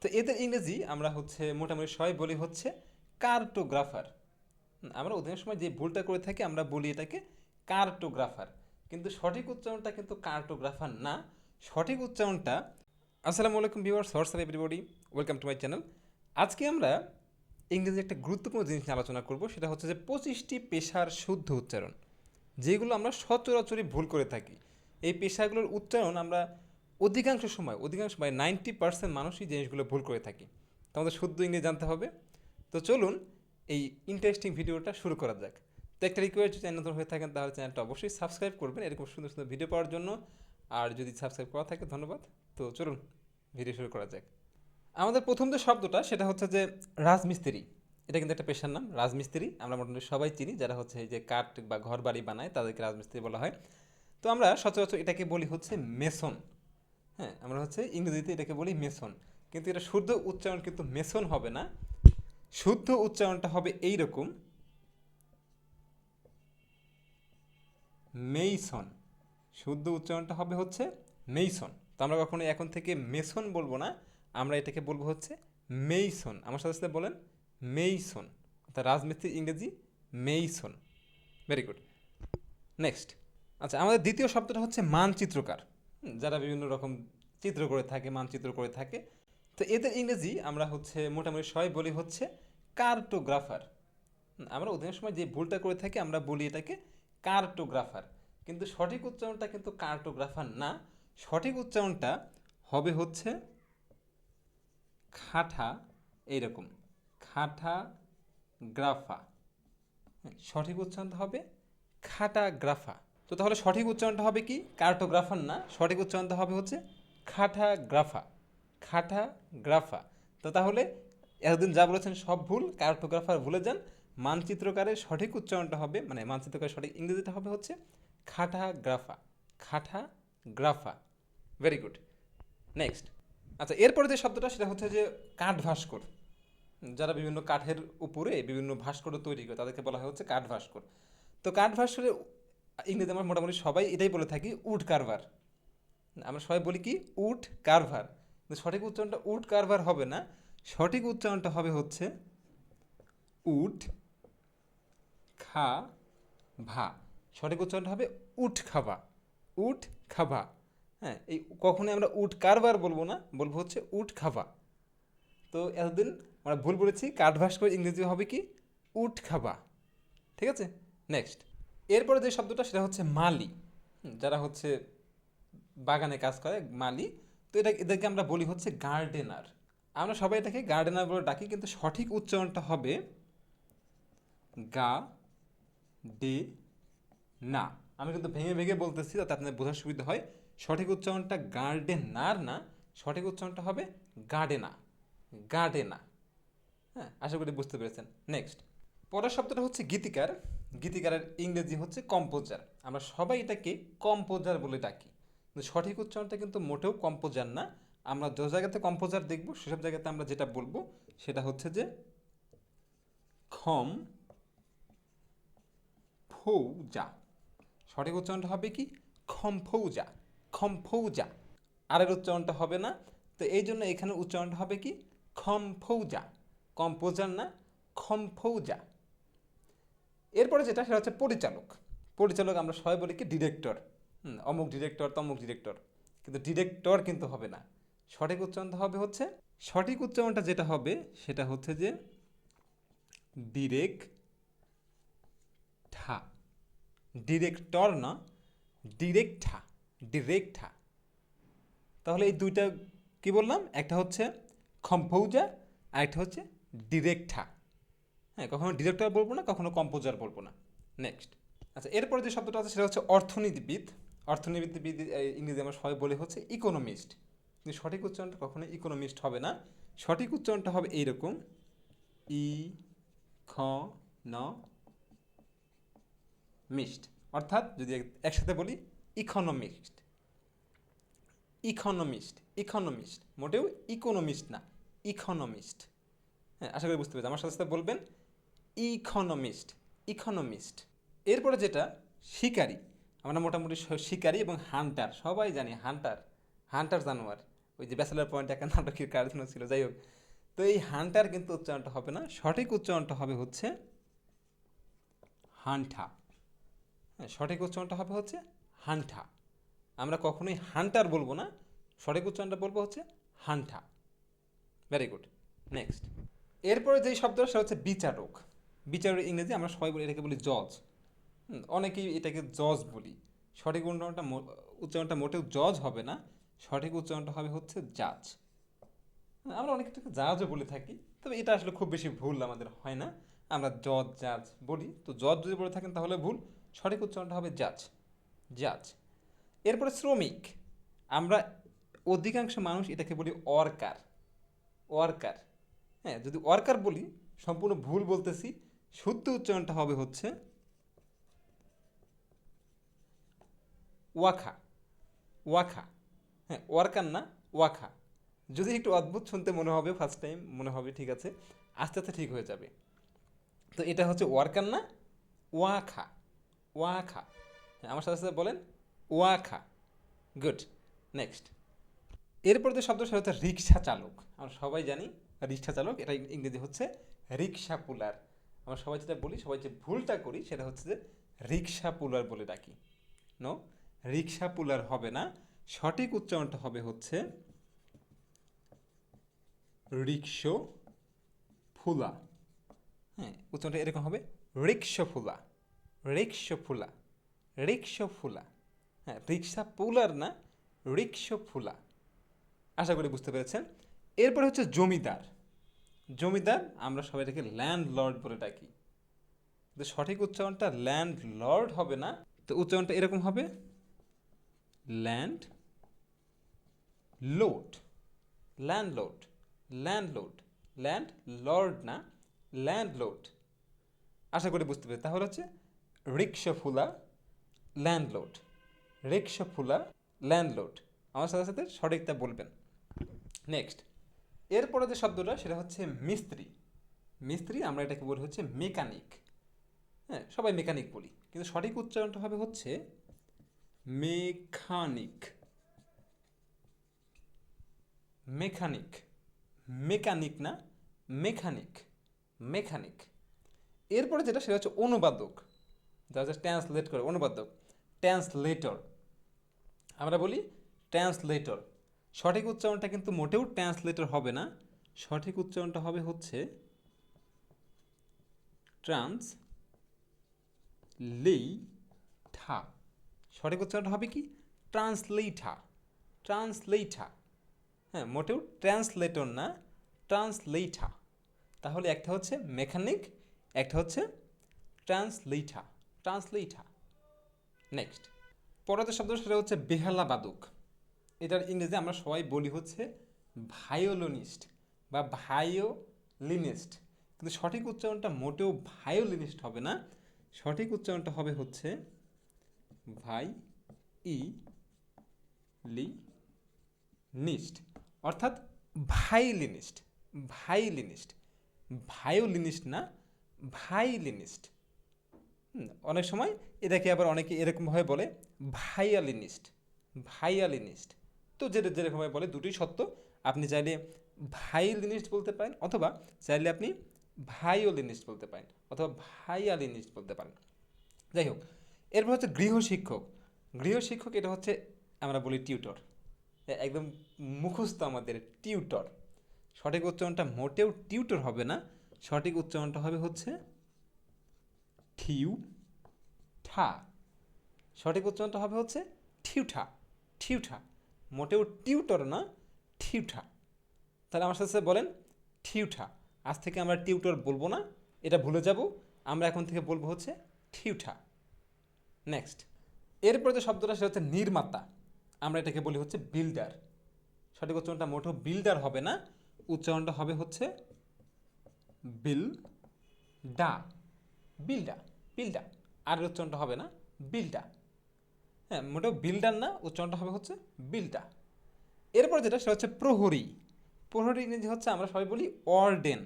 তো এদের ইংরেজি আমরা মোটামুটি সবাই বলি কার্টোগ্রাফার। আমরা অধিকাংশ সময় যে ভুলটা করে থাকি আমরা বলি এটাকে কার্টোগ্রাফার, কিন্তু সঠিক উচ্চারণটা কিন্তু কার্টোগ্রাফার না। সঠিক উচ্চারণটা, আসসালামু আলাইকুম viewers, WhatsApp everybody, welcome to my channel. আজকে আমরা ইংরেজি একটা গুরুত্বপূর্ণ জিনিস নিয়ে আলোচনা করব, সেটা হচ্ছে যে 25টি পেশার শুদ্ধ উচ্চারণ, যেগুলো আমরা সচরাচরই ভুল করে থাকি। এই পেশাগুলোর উচ্চারণ আমরা অধিকাংশ সময় 90% মানুষই জিনিসগুলো ভুল করে থাকি। তো আমাদের শুদ্ধ ইংরেজি জানতে হবে। তো চলুন এই ইন্টারেস্টিং ভিডিওটা শুরু করা যাক। তো একটা রিকোয়েস্ট, যদি নতুন হয়ে থাকেন তাহলে চ্যানেলটা অবশ্যই সাবস্ক্রাইব করবেন এরকম সুন্দর সুন্দর ভিডিও পাওয়ার জন্য। আর যদি সাবস্ক্রাইব করা থাকে ধন্যবাদ। তো চলুন ভিডিও শুরু করা যাক। আমাদের প্রথম যে শব্দটা সেটা হচ্ছে যে রাজমিস্ত্রি। এটা কিন্তু একটা পেশার নাম, রাজমিস্ত্রি। আমরা মোটামুটি সবাই চিনি, যারা এই যে কাঠ বা ঘর বাড়ি বানায় তাদেরকে রাজমিস্ত্রি বলা হয়। তো আমরা সচরাচর এটাকে বলি মেসন। হ্যাঁ, আমরা ইংরেজিতে এটাকে বলি মেসন, কিন্তু এটা শুদ্ধ উচ্চারণ কিন্তু মেসন হবে না। শুদ্ধ উচ্চারণটা হবে এইরকম, মেইসন। শুদ্ধ উচ্চারণটা হবে মেইসন। তো আমরা কখনো এখন থেকে মেসন বলবো না, আমরা এটাকে বলবো মেইসন। আমার সাথে সাথে বলেন মেইসন, অর্থাৎ রাজমিস্ত্রির ইংরেজি মেইসন। Very good. নেক্সট। আচ্ছা, আমাদের দ্বিতীয় শব্দটা মানচিত্রকার। যারা বিভিন্ন রকম চিত্র করে থাকে, মানচিত্র করে থাকে। তো এদের ইংরেজি আমরা মোটামুটি সবাই বলি কার্টোগ্রাফার। আমরা অধিকাংশ সময় যে ভুলটা করে থাকি আমরা বলি এটাকে কার্টোগ্রাফার, কিন্তু সঠিক উচ্চারণটা কিন্তু কার্টোগ্রাফার না। সঠিক উচ্চারণটা হবে খাঠা, এইরকম, খাঠা গ্রাফা। সঠিক উচ্চারণটা হবে খাটাগ্রাফা। তো তাহলে সঠিক উচ্চারণটা হবে কি? কার্টোগ্রাফার না, সঠিক উচ্চারণটা হবে খাটাগ্রাফা। খাটাগ্রাফা। তো তাহলে এতদিন যা বলেছেন সব ভুল, কার্টোগ্রাফার ভুলে যান। মানচিত্রকারের সঠিক উচ্চারণটা হবে, মানে মানচিত্রকারের সঠিক ইংরেজিটা হবে cartographer. Cartographer. Very good. Next. আচ্ছা, এরপরে যে শব্দটা সেটা যে কাঠ ভাস্কর। যারা বিভিন্ন কাঠের উপরে বিভিন্ন ভাস্কর তৈরি করে তাদেরকে বলা হয় কাঠ ভাস্কর। তো কাঠ ভাস্করের ইংরেজি আমরা মোটামুটি সবাই এটাই বলে থাকি উড কারভার। আমরা সবাই বলি কি উড কারভার, কিন্তু সঠিক উচ্চারণটা উড কারভার হবে না। সঠিক উচ্চারণটা হবে উড খা ভা। সঠিক উচ্চারণটা হবে উড খাভা। উড খাভা। হ্যাঁ, এই কখনোই আমরা উড কারভার বলবো না, বলবো উড খাভা। তো এতদিন আমরা ভুল বলেছি, কাঠ ভাস্কর ইংরেজি হবে কি উড খাভা। ঠিক আছে। নেক্সট। এরপরে যে শব্দটা সেটা মালি। যারা বাগানে কাজ করে, মালি। তো এদেরকে আমরা বলি গার্ডেনার। আমরা সবাই এটাকে গার্ডেনার বলে ডাকি, কিন্তু সঠিক উচ্চারণটা হবে গা ডে না। আমি কিন্তু ভেঙে ভেঙে বলতেছি যাতে আপনাদের বোঝার সুবিধা হয়। সঠিক উচ্চারণটা গার্ডেনার না, সঠিক উচ্চারণটা হবে গার্ডেনা। গার্ডেনা। হ্যাঁ, আশা করি বুঝতে পেরেছেন। নেক্সট। পরের শব্দটা গীতিকার। গীতিকারের ইংরেজি কম্পোজার। আমরা সবাই এটাকে কম্পোজার বলে ডাকি, কিন্তু সঠিক উচ্চারণটা কিন্তু মোটেও কম্পোজার না। আমরা যে জায়গাতে কম্পোজার দেখব সেসব জায়গাতে আমরা যেটা বলবো সেটা যে খম ফৌজা। সঠিক উচ্চারণটা হবে কি খমফৌজা। খমফৌজা। আরের উচ্চারণটা হবে না। তো এই জন্য এখানে উচ্চারণটা হবে কি খমফৌজা। কম্পোজার না, খমফৌজা। এরপরে যেটা সেটা পরিচালক। পরিচালক আমরা সবাই বলি কি ডিরেক্টর। অমুক ডিরেক্টর, তমুক ডিরেক্টর, কিন্তু ডিরেক্টর কিন্তু হবে না। সঠিক উচ্চারণটা হবে সঠিক উচ্চারণটা যেটা হবে সেটা যে ডিরেক্টা। ডিরেক্টর না, ডিরেক্টা। ডিরেক্টা। তাহলে এই দুইটা কি বললাম, একটা খমফৌজা আর একটা ডিরেক্টা। হ্যাঁ, কখনো ডিরেক্টর বলবো না, কখনো কম্পোজার বলবো না। নেক্সট। আচ্ছা, এরপরে যে শব্দটা আছে সেটা অর্থনীতিবিদ। অর্থনীতিবিদ ইংরেজি আমরা সবাই বলে ইকোনমিস্ট, কিন্তু সঠিক উচ্চারণটা কখনো ইকোনমিস্ট হবে না। সঠিক উচ্চারণটা হবে এইরকম, ই খ ন মিস্ট। অর্থাৎ যদি একসাথে বলি ইকোনমিস্ট। ইকোনমিস্ট। ইকোনমিস্ট, মোটেও ইকোনমিস্ট না, ইকোনমিস্ট। হ্যাঁ, আশা করি বুঝতে পেরেছি। আমার সাথে সাথে বলবেন ইকোনমিস্ট। ইকোনমিস্ট। এরপরে যেটা শিকারী। আমরা মোটামুটি শিকারী এবং হান্টার সবাই জানি। হান্টার, হান্টার জানোয়ার। ওই যে ব্যাচেলার পয়েন্ট একটা নাটকের কার্যক্রম ছিল, যাই হোক। তো এই হান্টার কিন্তু উচ্চারণটা হবে না, সঠিক উচ্চারণটা হবে হচ্ছে হান্ঠা। হ্যাঁ, সঠিক উচ্চারণটা হবে হচ্ছে হান্ঠা। আমরা কখনোই হান্টার বলবো না, সঠিক উচ্চারণটা বলবো হচ্ছে হান্ঠা। Very good. নেক্সট, এরপরে যেই শব্দটা সেটা হচ্ছে বিচারক। বিচারক ইংরেজি আমরা সবাই বলি, এটাকে বলি জজ। অনেকেই এটাকে জজ বলি। সঠিক উচ্চারণটা মোটেও জজ হবে না, সঠিক উচ্চারণটা হবে হচ্ছে জাজ। আমরা অনেকটাকে জাজও বলে থাকি, তবে এটা আসলে খুব বেশি ভুল আমাদের হয় না, আমরা জজ জাজ বলি। তো জজ যদি বলে থাকেন তাহলে ভুল, সঠিক উচ্চারণটা হবে জাজ, জাজ। এরপরে শ্রমিক, আমরা অধিকাংশ মানুষ এটাকে বলি ওয়ার্কার, ওয়ার্কার। হ্যাঁ, যদি ওয়ার্কার বলি সম্পূর্ণ ভুল বলতেছি, শুদ্ধ উচ্চারণটা হবে হচ্ছে ওয়াখা, ওয়াখা। হ্যাঁ, ওয়ার্কার না, ওয়াখা। যদি একটু অদ্ভুত শুনতে মনে হবে ফার্স্ট টাইম, মনে হবে ঠিক আছে, আস্তে আস্তে ঠিক হয়ে যাবে। তো এটা হচ্ছে ওয়ার্কার না, ওয়াখা, ওয়াখা। হ্যাঁ, আমার সাথে সাথে বলেন ওয়াখা। গুড। নেক্সট, এরপর যে শব্দ সেটা হচ্ছে রিক্সা চালক। আমরা সবাই জানি রিক্সা চালক, এটা ইংরেজি হচ্ছে রিক্সা পুলার। আমরা সবাই যেটা বলি, সবাই যে ভুলটা করি সেটা হচ্ছে যে রিক্সা পুলার বলে ডাকি। নো, রিক্সা পুলার হবে না, সঠিক উচ্চারণটা হবে হচ্ছে রিক্সো ফুলা। হ্যাঁ, উচ্চারণটা এরকম হবে রিক্সো ফুলা, রিক্সো ফুলা, রিক্সো ফুলা। হ্যাঁ, রিক্সা পুলার না, রিক্সো ফুলা। আশা করি বুঝতে পেরেছেন। এরপরে হচ্ছে জমিদার। জমিদার আমরা সবাই এটাকে ল্যান্ড লর্ড বলে ডাকি, তো সঠিক উচ্চারণটা ল্যান্ড লর্ড হবে না, তো উচ্চারণটা এরকম হবে land load, land load, land load, land Lord না, ল্যান্ড লোড। আশা করি বুঝতে পেরেছি। তাহলে হচ্ছে রিক্সা ফুলা, ল্যান্ড লোড, রিক্সা ফুলা, ল্যান্ড লোড। আমার সাথে সাথে সঠিকটা বলবেন। নেক্সট, এরপরে যে শব্দটা সেটা হচ্ছে মিস্ত্রি। মিস্ত্রি আমরা এটাকে বলি হচ্ছে মেকানিক। হ্যাঁ, সবাই মেকানিক বলি, কিন্তু সঠিক উচ্চারণটা হবে হচ্ছে মেকানিক, মেকানিক, মেকানিক না, মেকানিক, মেকানিক। এরপরে যেটা সেটা হচ্ছে অনুবাদক, যা যা ট্রান্সলেট করে, অনুবাদক, ট্রান্সলেটর। আমরা বলি ট্রান্সলেটর, সঠিক উচ্চারণটা কিন্তু মোটেও ট্রান্সলেটর হবে না, সঠিক উচ্চারণটা হবে হচ্ছে ট্রান্সলেঠা। সঠিক উচ্চারণটা হবে কি ট্রান্সলেঠা, ট্রান্সলেঠা। হ্যাঁ, মোটেও ট্রান্সলেটর না, ট্রান্সলেঠা। তাহলে একটা হচ্ছে মেকানিক, একটা হচ্ছে ট্রান্সলেঠা, ট্রান্সলেঠা। নেক্সট, পরের শব্দ সেটা হচ্ছে বেহালা বাদক। এটার ইংরেজি আমরা সবাই বলি হচ্ছে ভায়োলিনিস্ট বা ভায়োলিনিস্ট, কিন্তু সঠিক উচ্চারণটা মোটেও ভায়োলিনিস্ট হবে না, সঠিক উচ্চারণটা হবে হচ্ছে ভাই ই লি নিস্ট, অর্থাৎ ভাইলিনিস্ট, ভাইলিনিস্ট, ভায়োলিনিস্ট না, ভাইলিনিস্ট। অনেক সময় এটাকে আবার অনেকে এরকমভাবে বলে ভাইয়ালিনিস্ট, ভাইয়ালিনিস্ট। তো যেটা যেরকমভাবে বলে দুটোই সত্য, আপনি চাইলে ভাইলিনিস্ট বলতে পারেন, অথবা চাইলে আপনি ভায়োলিনিস্ট বলতে পারেন, অথবা ভাইয়ালিনিস্ট বলতে পারেন। যাই হোক, এরপর হচ্ছে গৃহশিক্ষক। গৃহশিক্ষক এটা হচ্ছে আমরা বলি টিউটর, একদম মুখস্থ আমাদের টিউটর। সঠিক উচ্চারণটা মোটেও টিউটর হবে না, সঠিক উচ্চারণটা হবে হচ্ছে ঠিউঠা, সঠিক উচ্চারণটা হবে হচ্ছে ঠিউঠা, ঠিউঠা। মোটেও টিউটর না, ঠিউঠা। তাহলে আমার সাথে বলেন ঠিউঠা। আজ থেকে আমরা টিউটর বলবো না, এটা ভুলে যাব, আমরা এখন থেকে বলবো হচ্ছে ঠিউঠা। নেক্সট, এরপরে যে শব্দটা সেটা হচ্ছে নির্মাতা। আমরা এটাকে বলি হচ্ছে বিল্ডার। সঠিক উচ্চারণটা মোটেও বিল্ডার হবে না, উচ্চারণটা হবে হচ্ছে বিল ডা, বিল্ডা, বিল্ডা। আর উচ্চারণটা হবে না বিল্ডা। হ্যাঁ, মোটেও বিল্ডার না, উচ্চারণটা হবে হচ্ছে বিল্ডা। এরপর যেটা সেটা হচ্ছে প্রহরী। প্রহরী ইংরেজি হচ্ছে আমরা সবাই বলি ওয়ার্ডেন।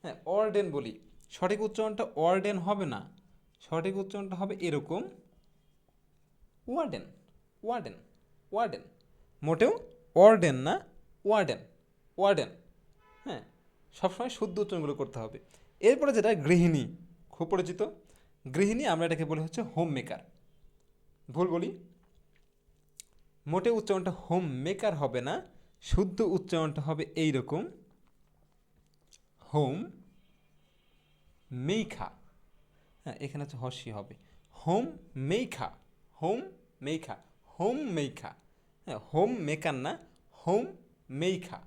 হ্যাঁ, ওয়ার্ডেন বলি, সঠিক উচ্চারণটা ওয়ার্ডেন হবে না, সঠিক উচ্চারণটা হবে এরকম ওয়ার্ডেন, ওয়ার্ডেন, ওয়ার্ডেন। মোটেও ওয়ার্ডেন না, ওয়ার্ডেন, ওয়ার্ডেন। হ্যাঁ, সবসময় শুদ্ধ উচ্চারণগুলো করতে হবে। এরপরে যেটা গৃহিণী, খুব পরিচিত। গৃহিণী আমরা এটাকে বলি হচ্ছে হোম মেকার। ভুল বলি, মোটে উচ্চারণটা হোম মেকার হবে না, শুদ্ধ উচ্চারণটা হবে এইরকম, হোম মেইখা। হ্যাঁ, এখানে হচ্ছে হর্ষি হবে, হোম মেইখা, হোম মেইখা, হোম মেইখা। হ্যাঁ, হোম মেকার না, হোম মেইখা।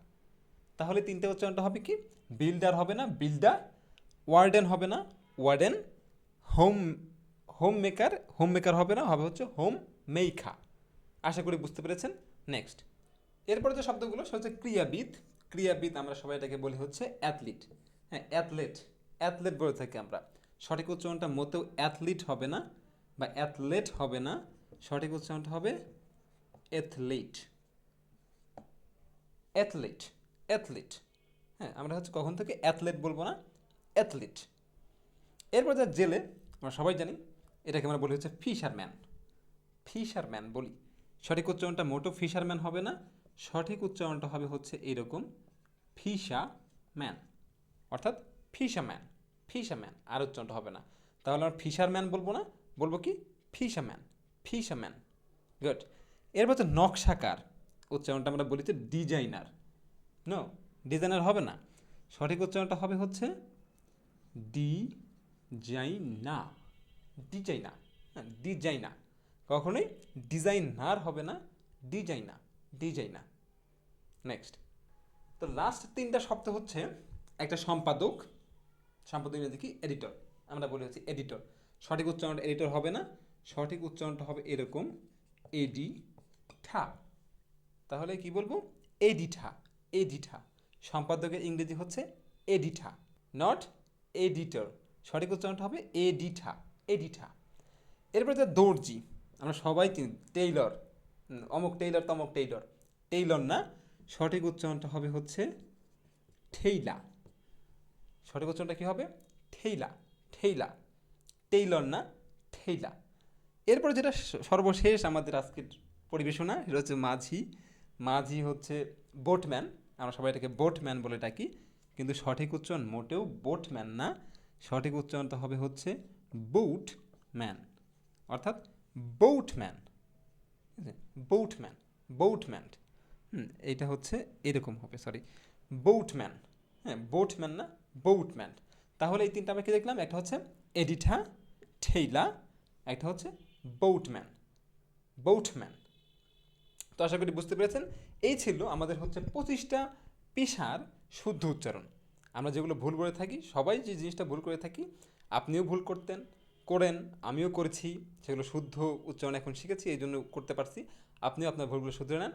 তাহলে তিনটে উচ্চারণটা হবে কি, বিল্ডার হবে না, বিল্ডার, ওয়ার্ডেন হবে না, warden, home home maker, home maker হবে না, হবে হচ্ছে হোম মেইখা। আশা করি বুঝতে পেরেছেন। নেক্সট, এরপরে যে শব্দগুলো সেটা হচ্ছে ক্রীড়াবিদ। ক্রীড়াবিদ আমরা সবাই এটাকে বলি হচ্ছে অ্যাথলিট। হ্যাঁ, অ্যাথলেট, অ্যাথলেট বলে থাকি আমরা। সঠিক উচ্চারণটা মোটেও অ্যাথলিট হবে না বা অ্যাথলেট হবে না, সঠিক উচ্চারণটা হবে অ্যাথলিট, অ্যাথলিট, অ্যাথলিট। হ্যাঁ, আমরা হচ্ছে কখন থেকে অ্যাথলেট বলবো না, অ্যাথলিট। এরপর যা জেলে আমরা সবাই জানি, এটাকে আমরা বলি হচ্ছে ফিশারম্যান, ফিশারম্যান বলি। সঠিক উচ্চারণটা মোটো ফিশারম্যান হবে না, সঠিক উচ্চারণটা হবে হচ্ছে এরকম, ফিশারম্যান, অর্থাৎ ফিশারম্যান, ফিশারম্যান, আর উচ্চারণটা হবে না। তাহলে আমরা ফিশারম্যান বলবো না, বলবো কি ফিশারম্যান, ফিশারম্যান। গুড। এরপর হচ্ছে নকশাকার, উচ্চারণটা আমরা বলি যে ডিজাইনার। নো, ডিজাইনার হবে না, সঠিক উচ্চারণটা হবে হচ্ছে ডিজাইনা, ডিজাইনা। হ্যাঁ, ডিজাইনা, কখনোই ডিজাইনার হবে না, ডিজাইনা, ডিজাইনা। নেক্সট, তো লাস্ট তিনটা শব্দ হচ্ছে একটা সম্পাদক, সম্পাদক ইংরেজি কি এডিটর, আমরা বলি হচ্ছে এডিটর। সঠিক উচ্চারণটা এডিটর হবে না, সঠিক উচ্চারণটা হবে এরকম, এডিঠা। তাহলে কি বলবো, এডিঠা, এডিঠা। সম্পাদকের ইংরেজি হচ্ছে এডিঠা, নট এডিটর। সঠিক উচ্চারণটা হবে এডিঠা, এডিঠা। এরপরে যে দর্জি, আমরা সবাই চিনি, টেইলর, অমুক টেইলর তমুক টেইলর, টেইলর না, সঠিক উচ্চারণটা হবে হচ্ছে ঠেইলা। সঠিক উচ্চারণটা কী হবে, ঠেইলা, ঠেইলা, টেইলর না, ঠেইলা। এরপরে যেটা সর্বশেষ আমাদের আজকের পরিবেশনা, সেটা হচ্ছে মাঝি। মাঝি হচ্ছে বোটম্যান, আমরা সবাই এটাকে বোটম্যান বলে ডাকি, কিন্তু সঠিক উচ্চারণ মোটেও বোটম্যান না, সঠিক উচ্চারণটা হবে হচ্ছে বুটম্যান, অর্থাৎ বোটম্যান, বোটম্যান, বোটম্যান। এইটা হচ্ছে এরকম হবে, সরি, বোটম্যান। হ্যাঁ, বোটম্যান না, বোটম্যান। তাহলে এই তিনটা আমরা কি দেখলাম, একটা হচ্ছে এডিঠা, ঠেইলা, একটা হচ্ছে বোটম্যান, বোটম্যান। তো আশা করি বুঝতে পেরেছেন। এই ছিল আমাদের হচ্ছে 25টা পেশার শুদ্ধ উচ্চারণ। আমরা যেগুলো ভুল করে থাকি, সবাই যে জিনিসটা ভুল করে থাকি, আপনিও ভুল করেন, আমিও করেছি, সেগুলো শুদ্ধ উচ্চারণ এখন শিখেছি, এই জন্য করতে পারছি। আপনিও আপনার ভুলগুলো শুধরে নেন,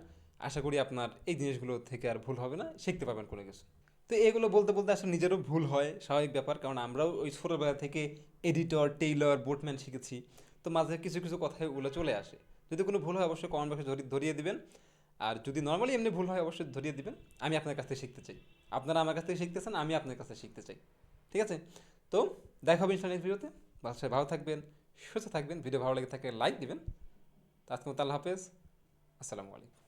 আশা করি আপনার এই জিনিসগুলো থেকে আর ভুল হবে না, শিখতে পারবেন কোনো কিছু। তো এগুলো বলতে বলতে আসলে নিজেরও ভুল হয়, স্বাভাবিক ব্যাপার, কারণ আমরাও ওই ছোটোবেলা থেকে এডিটর, টেইলর, বোটম্যান শিখেছি। তো মাঝে কিছু কিছু কথায় ওগুলো চলে আসে। যদি কোনো ভুল হয় অবশ্যই কমেন্ট বক্সে ধরিয়ে দিবেন, আর যদি নর্মালি এমনি ভুল হয় অবশ্যই ধরিয়ে দিবেন। আমি আপনার কাছ থেকে শিখতে চাই, আপনারা আমার কাছ থেকে শিখতেছেন, আমি আপনার কাছ থেকে শিখতে চাই। ঠিক আছে, তো দেখা হবে ইনশাআল্লাহ ভিডিওতে। বাসায় ভালো থাকবেন, সুস্থ থাকবেন, ভিডিও ভালো লেগে থাকলে লাইক দিবেন। তো আজকে মতো আল্লাহ হাফেজ, আসসালামু আলাইকুম।